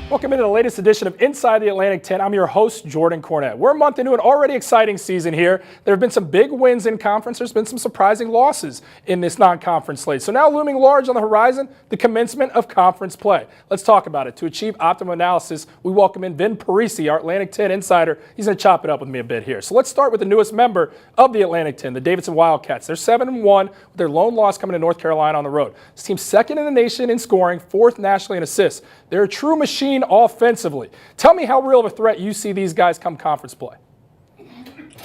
Welcome into the latest edition of Inside the Atlantic 10. I'm your host, Jordan Cornette. We're a month into an already exciting season here. There have been some big wins in conference. There's been some surprising losses in this non-conference slate. So now looming large on the horizon, the commencement of conference play. Let's talk about it. To achieve optimum analysis, we welcome in Vin Parise, our Atlantic 10 insider. He's going to chop it up with me a bit here. So let's start with the newest member of the Atlantic 10, the Davidson Wildcats. They're 7-1 with their lone loss coming to North Carolina on the road. This team's second in the nation in scoring, fourth nationally in assists. They're a true machine offensively. Tell me how real of a threat you see these guys come conference play.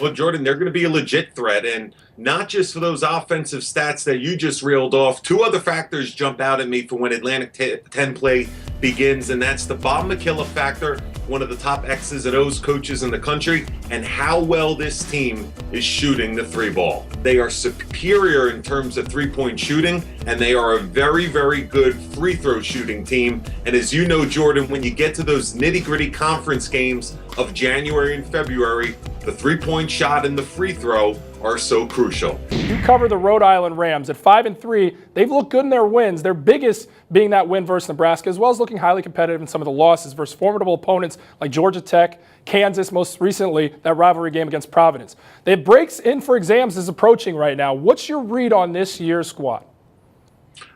Well, Jordan, they're going to be a legit threat, and not just for those offensive stats that you just reeled off. Two other factors jump out at me for when Atlantic 10 play begins, and that's the Bob McKillop factor, one of the top X's and O's coaches in the country, and how well this team is shooting the three ball. They are superior in terms of three-point shooting, and they are a very, very good free throw shooting team. And as you know, Jordan, when you get to those nitty-gritty conference games of January and February, the three-point shot and the free throw are so crucial. You cover the Rhode Island Rams at 5-3. They've looked good in their wins, their biggest being that win versus Nebraska, as well as looking highly competitive in some of the losses versus formidable opponents like Georgia Tech, Kansas, most recently that rivalry game against Providence. They have breaks in for exams is approaching right now. What's your read on this year's squad?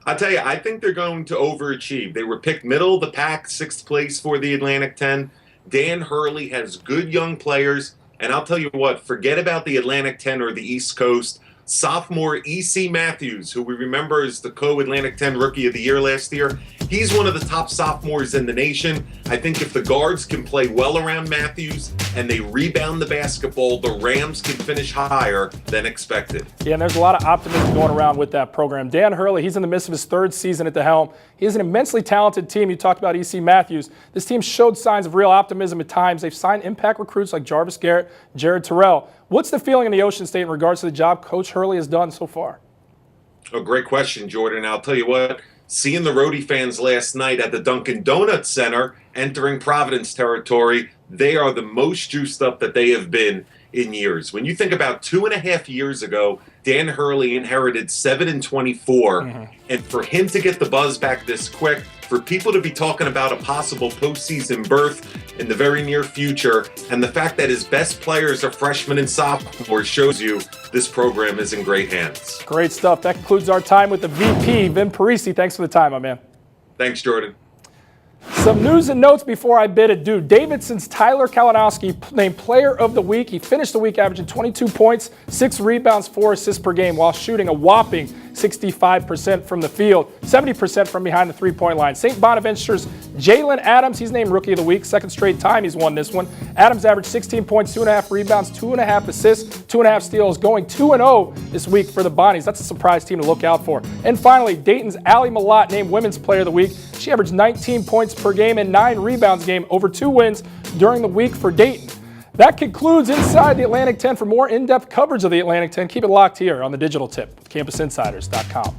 I'll tell you, I think they're going to overachieve. They were picked middle of the pack, 6th place for the Atlantic 10. Dan Hurley has good young players. And I'll tell you what, forget about the Atlantic 10 or the East Coast. Sophomore E.C. Matthews, who we remember as the co-Atlantic 10 Rookie of the Year last year, he's one of the top sophomores in the nation. I think if the guards can play well around Matthews and they rebound the basketball, the Rams can finish higher than expected. Yeah, and there's a lot of optimism going around with that program. Dan Hurley, he's in the midst of his third season at the helm. He has an immensely talented team. You talked about E.C. Matthews. This team showed signs of real optimism at times. They've signed impact recruits like Jarvis Garrett, Jared Terrell. What's the feeling in the Ocean State in regards to the job Coach Hurley has done so far? A great question, Jordan. I'll tell you what, seeing the Rhodey fans last night at the Dunkin' Donuts Center entering Providence territory, they are the most juiced up that they have been in years. When you think about 2.5 years ago, Dan Hurley inherited 7-24, and for him to get the buzz back this quick, for people to be talking about a possible postseason berth in the very near future, and the fact that his best players are freshmen and sophomores shows you this program is in great hands. Great stuff. That concludes our time with the VP, Vin Parise. Thanks for the time, my man. Thanks, Jordan. Some news and notes before I bid adieu. Davidson's Tyler Kalinowski named Player of the Week. He finished the week averaging 22 points, 6 rebounds, 4 assists per game while shooting a whopping 65% from the field, 70% from behind the three-point line. St. Bonaventure's Jalen Adams, he's named Rookie of the Week. Second straight time he's won this one. Adams averaged 16 points, 2.5 rebounds, 2.5 assists, 2.5 steals, going 2-0 this week for the Bonnies. That's a surprise team to look out for. And finally, Dayton's Allie Malott named Women's Player of the Week. She averaged 19 points per game and 9 rebounds a game over 2 wins during the week for Dayton. That concludes Inside the Atlantic 10. For more in-depth coverage of the Atlantic 10, keep it locked here on the Digital Tip with CampusInsiders.com.